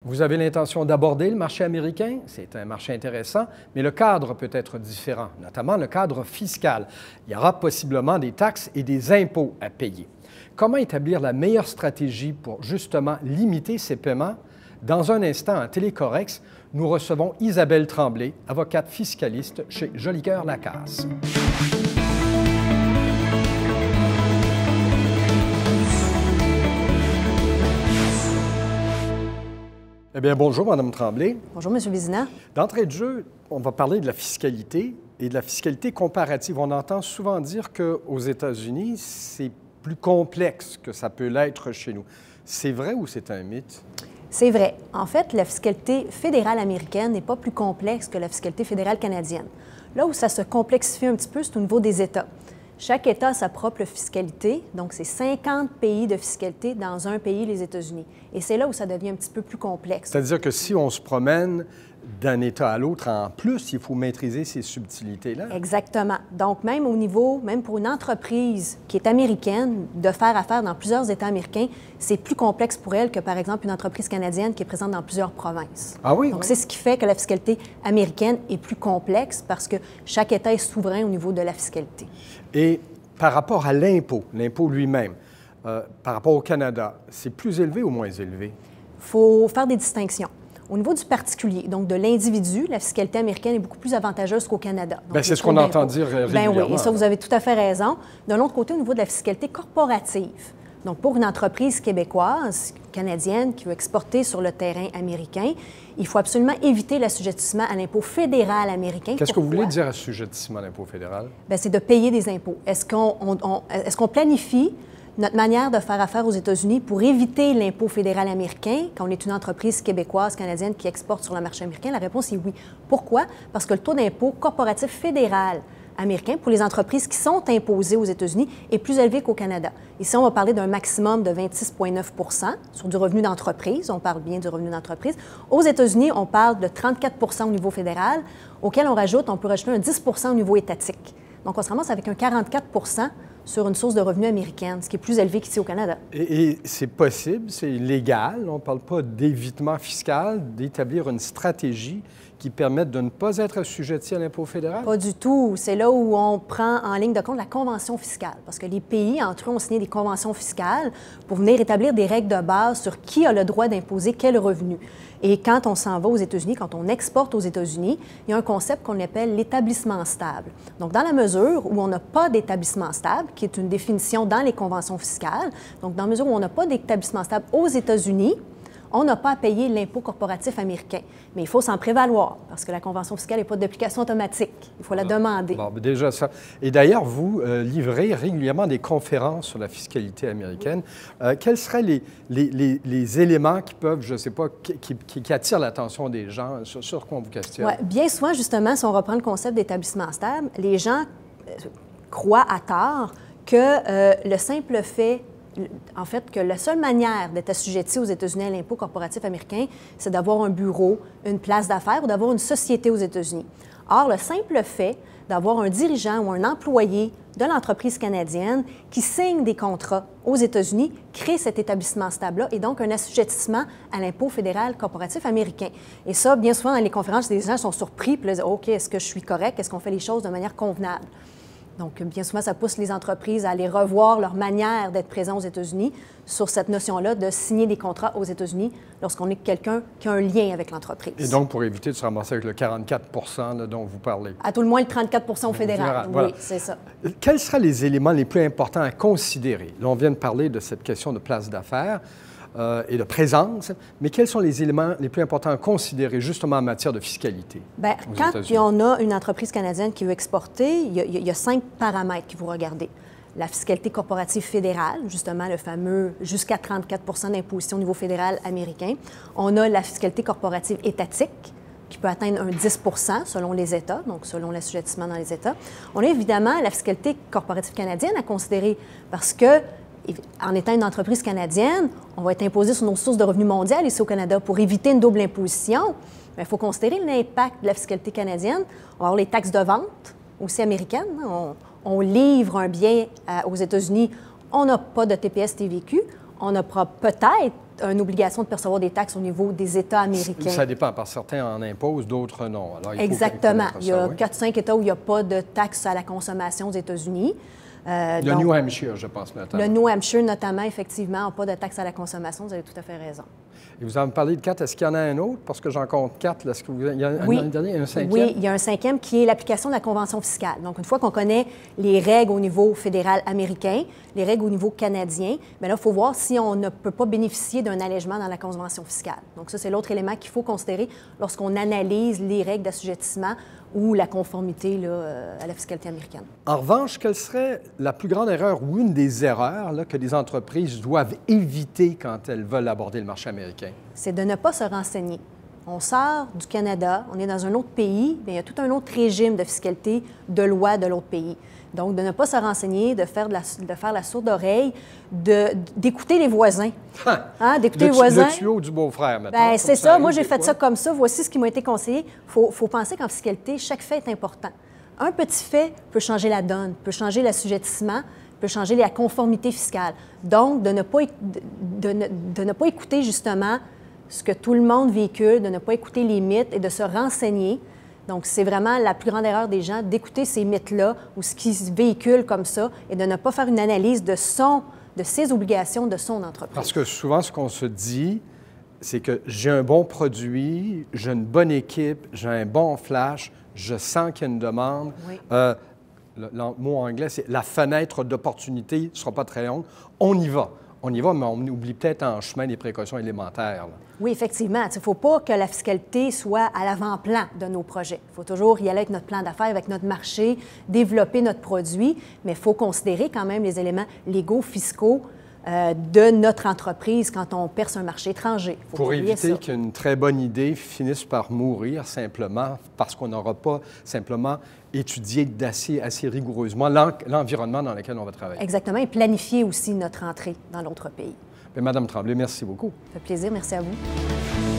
Vous avez l'intention d'aborder le marché américain, c'est un marché intéressant, mais le cadre peut être différent, notamment le cadre fiscal. Il y aura possiblement des taxes et des impôts à payer. Comment établir la meilleure stratégie pour justement limiter ces paiements? Dans un instant, à Télécorrex, nous recevons Isabelle Tremblay, avocate fiscaliste chez Jolicoeur Lacasse. Eh bien, bonjour, Mme Tremblay. Bonjour, M. Vézina. D'entrée de jeu, on va parler de la fiscalité et de la fiscalité comparative. On entend souvent dire qu'aux États-Unis, c'est plus complexe que ça peut l'être chez nous. C'est vrai ou c'est un mythe? C'est vrai. En fait, la fiscalité fédérale américaine n'est pas plus complexe que la fiscalité fédérale canadienne. Là où ça se complexifie un petit peu, c'est au niveau des États. Chaque État a sa propre fiscalité, donc c'est 50 pays de fiscalité dans un pays, les États-Unis. Et c'est là où ça devient un petit peu plus complexe. C'est-à-dire que si on se promène d'un État à l'autre, en plus, il faut maîtriser ces subtilités-là? Exactement. Donc, même au niveau, même pour une entreprise qui est américaine, de faire affaire dans plusieurs États américains, c'est plus complexe pour elle que, par exemple, une entreprise canadienne qui est présente dans plusieurs provinces. Ah oui? Donc, c'est ce qui fait que la fiscalité américaine est plus complexe parce que chaque État est souverain au niveau de la fiscalité. Et par rapport à l'impôt lui-même, par rapport au Canada, c'est plus élevé ou moins élevé? Il faut faire des distinctions. Au niveau du particulier, donc de l'individu, la fiscalité américaine est beaucoup plus avantageuse qu'au Canada. Bien, c'est ce qu'on entend dire régulièrement. Bien oui, et ça, vous avez tout à fait raison. De l'autre côté, au niveau de la fiscalité corporative, donc pour une entreprise québécoise, canadienne, qui veut exporter sur le terrain américain, il faut absolument éviter l'assujettissement à l'impôt fédéral américain. Qu'est-ce que vous voulez dire assujettissement à l'impôt fédéral? Bien, c'est de payer des impôts. Est-ce qu'on planifie notre manière de faire affaire aux États-Unis pour éviter l'impôt fédéral américain quand on est une entreprise québécoise, canadienne qui exporte sur le marché américain? La réponse est oui. Pourquoi? Parce que le taux d'impôt corporatif fédéral américain pour les entreprises qui sont imposées aux États-Unis est plus élevé qu'au Canada. Ici, on va parler d'un maximum de 26,9 sur du revenu d'entreprise. On parle bien du revenu d'entreprise. Aux États-Unis, on parle de 34 au niveau fédéral, auquel on peut rajouter un 10 au niveau étatique. Donc, on se ramasse avec un 44 sur une source de revenus américaine, ce qui est plus élevé qu'ici au Canada. Et c'est possible, c'est légal, on ne parle pas d'évitement fiscal, d'établir une stratégie qui permette de ne pas être assujetti à l'impôt fédéral? Pas du tout. C'est là où on prend en ligne de compte la convention fiscale, parce que les pays, entre eux, ont signé des conventions fiscales pour venir établir des règles de base sur qui a le droit d'imposer quel revenu. Et quand on s'en va aux États-Unis, quand on exporte aux États-Unis, il y a un concept qu'on appelle l'établissement stable. Donc, dans la mesure où on n'a pas d'établissement stable, qui est une définition dans les conventions fiscales, donc dans la mesure où on n'a pas d'établissement stable aux États-Unis, on n'a pas à payer l'impôt corporatif américain. Mais il faut s'en prévaloir, parce que la convention fiscale n'est pas d'application automatique. Il faut la demander. Bon, déjà ça. Et d'ailleurs, vous livrez régulièrement des conférences sur la fiscalité américaine. Quels seraient les éléments qui peuvent, je ne sais pas, qui attirent l'attention des gens? Sur quoi on vous questionne? Ouais, bien souvent, justement, si on reprend le concept d'établissement stable, les gens croient à tort que le simple fait en fait, que la seule manière d'être assujetti aux États-Unis à l'impôt corporatif américain, c'est d'avoir un bureau, une place d'affaires ou d'avoir une société aux États-Unis. Or, le simple fait d'avoir un dirigeant ou un employé de l'entreprise canadienne qui signe des contrats aux États-Unis crée cet établissement stable-là et donc un assujettissement à l'impôt fédéral corporatif américain. Et ça, bien souvent, dans les conférences, les gens sont surpris puis ils disent « OK, est-ce que je suis correct? Est-ce qu'on fait les choses de manière convenable? » Donc, bien souvent, ça pousse les entreprises à aller revoir leur manière d'être présent aux États-Unis sur cette notion-là de signer des contrats aux États-Unis lorsqu'on est quelqu'un qui a un lien avec l'entreprise. Et donc, pour éviter de se ramasser avec le 44 là, dont vous parlez. À tout le moins, le 34 au fédéral. Voilà. Oui, c'est ça. Quels seraient les éléments les plus importants à considérer? Là, on vient de parler de cette question de place d'affaires et de présence, mais quels sont les éléments les plus importants à considérer justement en matière de fiscalité? Bien, quand on a une entreprise canadienne qui veut exporter, il y a 5 paramètres qu'il faut regarder. La fiscalité corporative fédérale, justement le fameux jusqu'à 34 d'imposition au niveau fédéral américain. On a la fiscalité corporative étatique, qui peut atteindre un 10 selon les États, donc selon l'assujettissement dans les États. On a évidemment la fiscalité corporative canadienne à considérer parce que en étant une entreprise canadienne, on va être imposé sur nos sources de revenus mondiales ici au Canada pour éviter une double imposition. Mais il faut considérer l'impact de la fiscalité canadienne. On va avoir les taxes de vente aussi américaines. On livre un bien aux États-Unis, on n'a pas de TPS-TVQ. On aura peut-être une obligation de percevoir des taxes au niveau des États américains. Ça dépend, parce que certains en imposent, d'autres non. Alors, Exactement. Il y a oui. 4-5 États où il n'y a pas de taxes à la consommation aux États-Unis. Le New Hampshire, je pense, notamment. Le New Hampshire, notamment, effectivement, n'a pas de taxes à la consommation. Vous avez tout à fait raison. Et vous avez parlé de 4. Est-ce qu'il y en a un autre? Parce que j'en compte 4. Est-ce que il y a un dernier, un 5e? Oui, il y a un 5e qui est l'application de la Convention fiscale. Donc, une fois qu'on connaît les règles au niveau fédéral américain, les règles au niveau canadien, bien là, il faut voir si on ne peut pas bénéficier d'un allègement dans la Convention fiscale. Donc, ça, c'est l'autre élément qu'il faut considérer lorsqu'on analyse les règles d'assujettissement ou la conformité là, à la fiscalité américaine. En revanche, quelle serait la plus grande erreur ou une des erreurs là, que les entreprises doivent éviter quand elles veulent aborder le marché américain? C'est de ne pas se renseigner. On sort du Canada, on est dans un autre pays, bien, il y a tout un autre régime de fiscalité, de loi de l'autre pays. Donc, de ne pas se renseigner, de faire la sourde oreille, d'écouter les voisins. Hein, d'écouter les voisins. Le tuyau du beau-frère, maintenant. Bien, c'est ça. Moi, j'ai fait ça comme ça. Voici ce qui m'a été conseillé. Il faut penser qu'en fiscalité, chaque fait est important. Un petit fait peut changer la donne, peut changer l'assujettissement, peut changer la conformité fiscale. Donc, de ne pas écouter justement ce que tout le monde véhicule, de ne pas écouter les mythes et de se renseigner. Donc, c'est vraiment la plus grande erreur des gens, d'écouter ces mythes-là ou ce qui se véhicule comme ça et de ne pas faire une analyse de ses obligations, de son entreprise. Parce que souvent, ce qu'on se dit, c'est que j'ai un bon produit, j'ai une bonne équipe, j'ai un bon flash, je sens qu'il y a une demande. Oui. Le mot anglais, c'est la fenêtre d'opportunité ne sera pas très longue. On y va. On y va, mais on oublie peut-être en chemin des précautions élémentaires. Là. Oui, effectivement. Il ne faut pas que la fiscalité soit à l'avant-plan de nos projets. Il faut toujours y aller avec notre plan d'affaires, avec notre marché, développer notre produit, mais il faut considérer quand même les éléments légaux, fiscaux de notre entreprise quand on perce un marché étranger. Pour éviter qu'une très bonne idée finisse par mourir simplement parce qu'on n'aura pas simplement étudié assez rigoureusement l'environnement dans lequel on va travailler. Exactement, et planifier aussi notre entrée dans l'autre pays. Bien, Madame Tremblay, merci beaucoup. Ça fait plaisir, merci à vous.